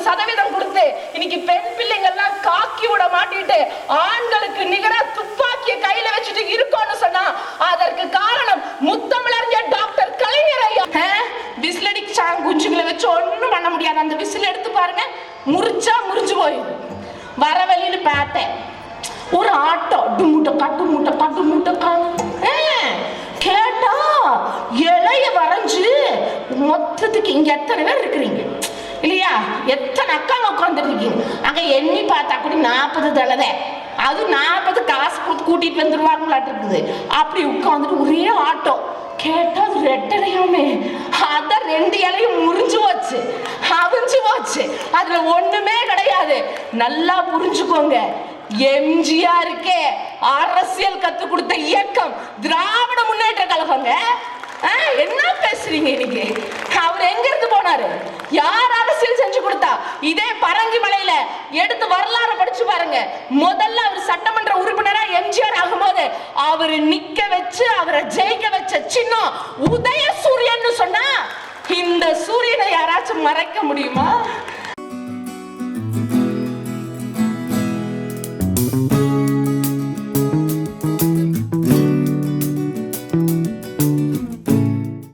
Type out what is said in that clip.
சதவீதம் கொடுத்து இன்னைக்கு பெண் பிள்ளைங்க எல்லாம் காக்கி விட மாட்டிட்டு ஆண்களுக்கு நிகரா துப்பாக்கிய கையில வச்சுட்டு இருக்கோம்னு சொன்னா அதற்கு காரணம் முத்தமிழறிஞர் டாக்டர் கலைஞர் ஐயா. விசிலடி குஞ்சுகளை வச்சு ஒண்ணும் பண்ண முடியாது. அந்த விசில் எடுத்து பாருங்க, முறிச்சா முறிஞ்சு போயிடும். வர வழியில பார்த்தேன் ஒரு ஆட்டோ கட்டு மூட்டை கேட்டா இலைய வரைஞ்சு மொத்தத்துக்கு இங்க எத்தனை பேர் இருக்கிறீங்க இல்லையா, எத்தனை அக்காங்க உட்காந்துருக்கீங்க. அங்க எண்ணி பார்த்தா கூட 40 தடவை, அது 40 காசு கொடுத்து கூட்டிட்டு வந்துருவாங்களாட்டு இருக்குது. அப்படி உட்காந்துட்டு ஒரே ஆட்டோ கேட்டா அது ரெட்டலையாமே, அதான் 2 இலையும் முறிஞ்சு போச்சு, அவிஞ்சு போச்சு. அதுல ஒண்ணுமே கிடையாது. நல்லா புரிஞ்சுக்கோங்க, எம்ஜிஆருக்கே அரசியல் கத்து கொடுத்த இயக்கம் திராவிட முன்னேற்ற கழகங்க. என்ன பேசுறீங்க இன்னைக்கு? அவர் எங்க இருந்து போனாரு? யார் அரசியல் செஞ்சு கொடுத்தா? இதே பரங்கி மலையில எடுத்து வரலாறு படிச்சு பாருங்க. முதல்ல அவர் சட்டமன்ற உறுப்பினரா எம்ஜிஆர் ஆகும்போது அவரு நிக்க வச்சு அவரை ஜெயிக்க வச்ச சின்னம் உதய சூரியன் சொன்னா இந்த சூரியனை யாராச்சும் மறைக்க முடியுமா?